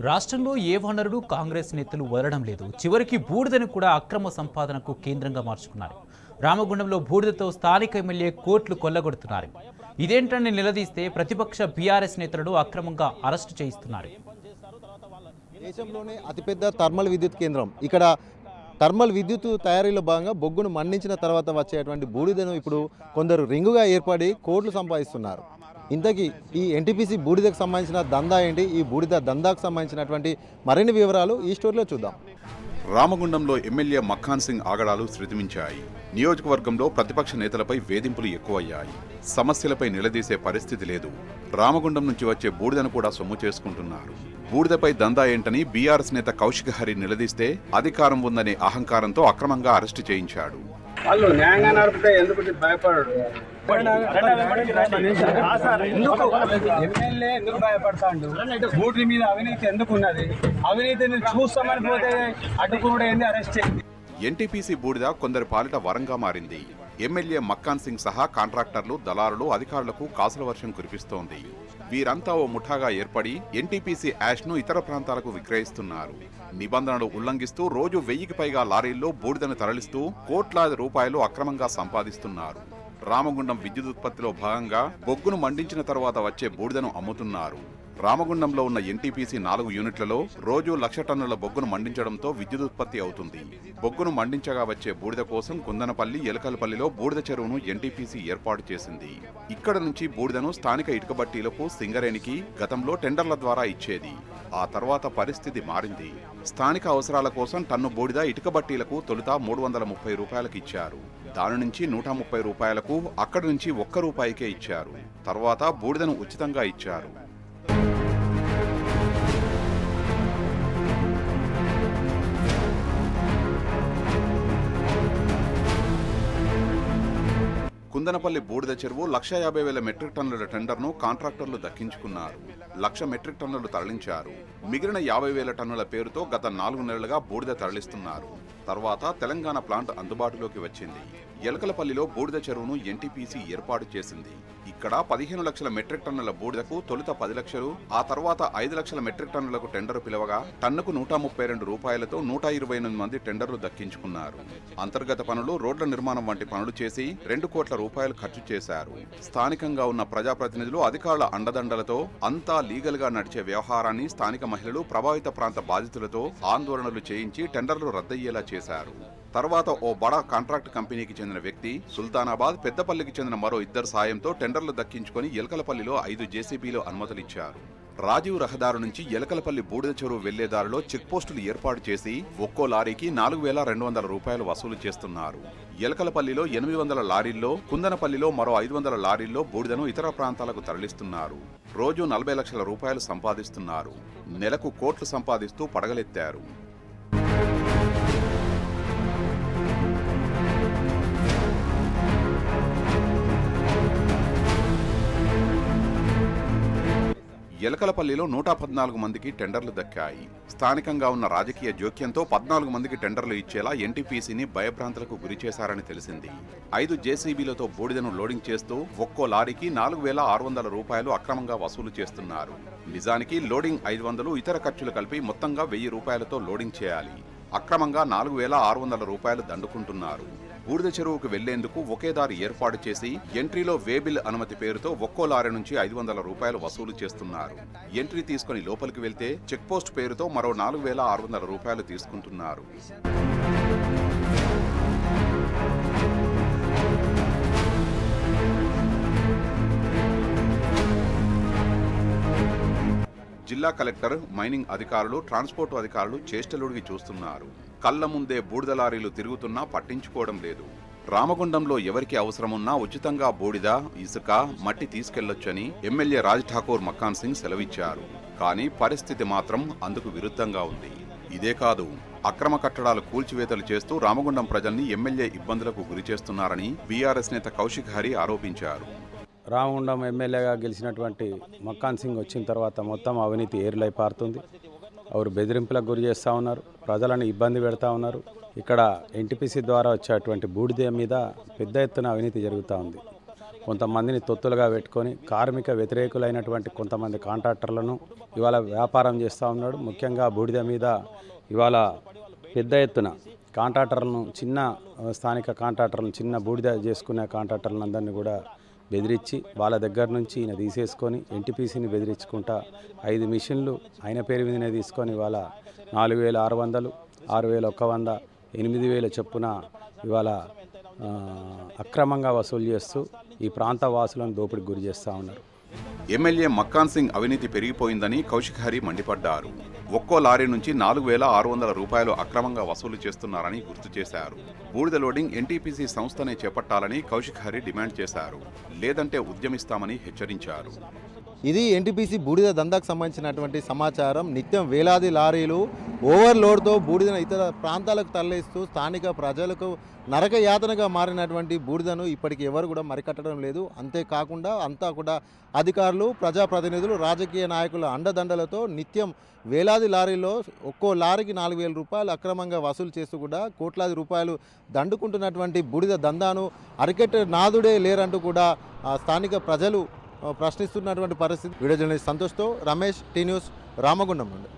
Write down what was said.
రాష్ట్రంలో ఏ వనరుడు కాంగ్రెస్ నేతలు వదలడం లేదు. చివరికి బూడిదను కూడా అక్రమ సంపాదనకు కేంద్రంగా మార్చుకున్నారు. రామగుండంలో బూడిదతో స్థానిక ఎమ్మెల్యే కోట్లు కొల్లగొడుతున్నారు. ఇదేంటని నిలదీస్తే ప్రతిపక్ష బీఆర్ఎస్ నేతలను అక్రమంగా అరెస్టు చేయిస్తున్నారు. దేశంలోనే అతిపెద్ద థర్మల్ విద్యుత్ కేంద్రం. ఇక్కడ థర్మల్ విద్యుత్ తయారీలో భాగంగా బొగ్గును మండించిన తర్వాత వచ్చేటువంటి బూడిదను ఇప్పుడు కొందరు రింగుగా ఏర్పడి కోట్లు సంపాదిస్తున్నారు. ఇంతకీ ఈ ఎన్టీపీసీ బూడిదకు సంబంధించిన దందా ఏంటి, ఈ బూడిద దందాకు సంబంధించినటువంటి మరిన్ని వివరాలు ఈ స్టోరీలో చూద్దాం. రామగుండంలో ఎమ్మెల్యే మక్ఖాన్ సింగ్ ఆగడాలు శృతిమించాయి. నియోజకవర్గంలో ప్రతిపక్ష నేతలపై వేధింపులు ఎక్కువయ్యాయి. సమస్యలపై నిలదీసే పరిస్థితి లేదు. రామగుండం నుంచి వచ్చే బూడిదను కూడా సొమ్ము చేసుకుంటున్నారు. బూడిదపై దందా ఏంటని బీఆర్ఎస్ నేత కౌశిక్ హరి నిలదీస్తే అధికారం ఉందనే అహంకారంతో అక్రమంగా అరెస్టు చేయించాడు. వాళ్ళు న్యాయంగా నడిపితే ఎందుకు భయపడడు? ఎమ్మెల్యే ఎందుకు భయపడతాడు? బూట్ల మీద అవినీతి ఎందుకు ఉన్నది? అవినీతిని చూస్తామని పోతే అడ్డుకున్నాడు ఏంది, అరెస్ట్ చేయండి. ఎన్టీపీసీ బూడిద కొందరి పాలిట వరంగా మారింది. ఎమ్మెల్యే మక్ఖాన్ సింగ్ సహా కాంట్రాక్టర్లు, దళారులు, అధికారులకు కాసుల వర్షం కురిపిస్తోంది. వీరంతా ఓ ముఠాగా ఏర్పడి ఎన్టీపీసీ యాష్ను ఇతర ప్రాంతాలకు విక్రయిస్తున్నారు. నిబంధనలు ఉల్లంఘిస్తూ రోజు 1000కి పైగా లారీల్లో బూడిదను తరలిస్తూ కోట్లాది రూపాయలు అక్రమంగా సంపాదిస్తున్నారు. రామగుండం విద్యుదుత్పత్తిలో భాగంగా బొగ్గును మండించిన తర్వాత వచ్చే బూడిదను అమ్ముతున్నారు. రామగుండంలో ఉన్న ఎన్టీపీసీ 4 యూనిట్లలో రోజు 1,00,000 టన్నుల బొగ్గును మండించడంతో విద్యుదుత్పత్తి అవుతుంది. బొగ్గును మండించగా వచ్చే బూడిద కోసం కుందనపల్లి, ఎలకలపల్లిలో బూడిద చెరువును ఎన్టీపీసీ ఏర్పాటు చేసింది. ఇక్కడ నుంచి బూడిదను స్థానిక ఇటుకబట్టీలకు, సింగరేణికి గతంలో టెండర్ల ద్వారా ఇచ్చేది. ఆ తర్వాత పరిస్థితి మారింది. స్థానిక అవసరాల కోసం టన్ను బూడిద ఇటుకబట్టీలకు తొలుత 330 రూపాయలకు ఇచ్చారు. దాని నుంచి 130 రూపాయలకు, అక్కడి నుంచి ₹1 ఇచ్చారు. తర్వాత బూడిదను ఉచితంగా ఇచ్చారు. కుందనపల్లి బూడిద చెరువు 1,50,000 మెట్రిక్ టన్నుల టెండర్ను కాంట్రాక్టర్లు దక్కించుకున్నారు. 1,00,000 మెట్రిక్ టన్నులు తరలించారు. మిగిలిన 50,000 టన్నుల పేరుతో గత 4 నెలలుగా బూడిద తరలిస్తున్నారు. తర్వాత తెలంగాణ ప్లాంట్ అందుబాటులోకి వచ్చింది. ఎలకలపల్లిలో బూడిద చెరువును ఎన్టీపీసీ ఏర్పాటు చేసింది. ఇక్కడ 15 లక్షల మెట్రిక్ టన్నుల బూడిదకు తొలుత 10 లక్షలు, ఆ తర్వాత 5 లక్షల మెట్రిక్ టన్నులకు టెండరు పిలవగా టన్నుకు ₹132 128 మంది టెండర్లు దక్కించుకున్నారు. అంతర్గత పనులు, రోడ్ల నిర్మాణం వంటి పనులు చేసి ₹2 కోట్ల ఖర్చు చేశారు. స్థానికంగా ఉన్న ప్రజాప్రతినిధులు, అధికారుల అండదండలతో అంతా లీగల్ గా నడిచే వ్యవహారాన్ని స్థానిక మహిళలు, ప్రభావిత ప్రాంత బాధితులతో ఆందోళనలు చేయించి టెండర్లు రద్దయ్యేలా చేశారు. తర్వాత ఓ బడా కాంట్రాక్ట్ కంపెనీకి చెందిన వ్యక్తి, సుల్తానాబాద్, పెద్దపల్లికి చెందిన మరో 2 సాయంతో టెండర్లు దక్కించుకొని ఎలకలపల్లిలో 5 జేసీబీలు అనుమతులిచ్చారు. రాజీవ్ రహదారు నుంచి ఎలకలపల్లి బూడిద చెరువు వెళ్లే దారిలో చెక్ పోస్టులు ఏర్పాటు చేసి ఒక్కో లారీకి ₹4,200 వసూలు చేస్తున్నారు. ఎలకలపల్లిలో 800 లారీల్లో, కుందనపల్లిలో మరో 500 లారీల్లో బూడిదను ఇతర ప్రాంతాలకు తరలిస్తున్నారు. రోజు ₹40 లక్షల సంపాదిస్తున్నారు. నెలకు కోట్లు సంపాదిస్తూ పడగలెత్తారు. ఎలకలపల్లిలో 114 మందికి టెండర్లు దక్కాయి. స్థానికంగా ఉన్న రాజకీయ జోక్యంతో 14 మందికి టెండర్లు ఇచ్చేలా ఎన్టీపీసీని భయభ్రాంతులకు గురి చేశారని తెలిసింది. 5 జేసీబీలతో బూడిదను లోడింగ్ చేస్తూ ఒక్కో లారీకి ₹4,600 అక్రమంగా వసూలు చేస్తున్నారు. నిజానికి లోడింగ్ 500, ఇతర ఖర్చులు కలిపి మొత్తంగా ₹1,000తో లోడింగ్ చేయాలి. అక్రమంగా ₹4,600 దండుకుంటున్నారు. బూడిద చెరువుకు వెళ్లేందుకు ఒకే దారి ఏర్పాటు చేసి ఎంట్రీలో వేబిల్ అనుమతి పేరుతో ఒక్కో లారీ నుంచి ₹500 వసూలు చేస్తున్నారు. ఎంట్రీ తీసుకుని లోపలికి వెళ్తే చెక్ పోస్ట్ పేరుతో మరో ₹4,600 తీసుకుంటున్నారు. జిల్లా కలెక్టర్, మైనింగ్ అధికారులు, ట్రాన్స్పోర్ట్ అధికారులు చేష్టలుడిగి చూస్తున్నారు. కళ్ల ముందే బూడిద లారీలు తిరుగుతున్నా పట్టించుకోవడం లేదు. రామగుండంలో ఎవరికి అవసరమున్నా ఉచితంగా బూడిద, ఇసుక, మట్టి తీసుకెళ్లొచ్చని ఎమ్మెల్యే రాజ్ ఠాకూర్ మక్ఖాన్ సింగ్ సెలవిచ్చారు. కానీ పరిస్థితి మాత్రం అందుకు విరుద్ధంగా ఉంది. ఇదే కాదు, అక్రమ కట్టడాలు కూల్చివేతలు చేస్తూ రామగుండం ప్రజల్ని ఎమ్మెల్యే ఇబ్బందులకు గురి చేస్తున్నారని బీఆర్ఎస్ నేత కౌశిక్ హరి ఆరోపించారు. రామగుండం ఎమ్మెల్యేగా గెలిచినటువంటి మక్ఖాన్ సింగ్ వచ్చిన తర్వాత మొత్తం అవినీతి ఏరులై పారుతుంది. వారు బెదిరింపులకు గురి చేస్తూ ఉన్నారు, ప్రజలను ఇబ్బంది పెడతా ఉన్నారు. ఇక్కడ ఎన్టీపీసీ ద్వారా వచ్చేటువంటి బూడిద మీద పెద్ద ఎత్తున అవినీతి జరుగుతూ ఉంది. కొంతమందిని తొత్తులుగా పెట్టుకొని కార్మిక వ్యతిరేకులైనటువంటి కొంతమంది కాంట్రాక్టర్లను ఇవాళ వ్యాపారం చేస్తూ ఉన్నాడు. ముఖ్యంగా బూడిద మీద ఇవాళ పెద్ద ఎత్తున కాంట్రాక్టర్లను స్థానిక కాంట్రాక్టర్లను చిన్న బూడిద చేసుకునే కాంట్రాక్టర్లను అందరినీ కూడా బెదిరించి వాళ్ళ దగ్గర నుంచి ఈయన తీసేసుకొని ఎన్టీపీసీని బెదిరించుకుంటా 5 మిషన్లు ఆయన పేరు మీదనే తీసుకొని ఇవాళ 4,600, 6,100, 8,000 చొప్పున ఇవాళ అక్రమంగా వసూలు చేస్తూ ఈ ప్రాంత వాసులను దోపిడీకి గురి చేస్తూ ఉన్నారు. ఎమ్మెల్యే మక్కాన్ సింగ్ అవినీతి పెరిగిపోయిందని కౌశిక్ హరి మండిపడ్డారు. ఒక్కో లారీ నుంచి 4,600 రూపాయలు అక్రమంగా వసూలు చేస్తున్నారని గుర్తు చేశారు. బూడిద లోడింగ్ ఎన్టీపీసీ సంస్థనే చేపట్టాలని కౌశిక్ హరి డిమాండ్ చేశారు. లేదంటే ఉద్యమిస్తామని హెచ్చరించారు. ఇది ఎన్టీపీసీ బూడిద దందాకు సంబంధించినటువంటి సమాచారం. నిత్యం వేలాది లారీలు ఓవర్లోడ్తో బూడిదను ఇతర ప్రాంతాలకు తరలిస్తూ స్థానిక ప్రజలకు నరక యాతనగా మారినటువంటి బూడిదను ఇప్పటికి ఎవరు కూడా మరికట్టడం లేదు. అంతేకాకుండా అంతా కూడా అధికారులు, ప్రజాప్రతినిధులు, రాజకీయ నాయకుల అండదండలతో నిత్యం వేలాది లారీలో ఒక్కో లారీకి 4,000 రూపాయలు అక్రమంగా వసూలు చేస్తూ కూడా కోట్లాది రూపాయలు దండుకుంటున్నటువంటి బూడిద దందాను అరికెట్టే నాదుడే లేరంటూ కూడా స్థానిక ప్రజలు ప్రశ్నిస్తున్నటువంటి పరిస్థితి. వీడియో జర్నలిస్ట్ సంతోష్తో రమేష్, టీ న్యూస్, రామగుండం నుండి.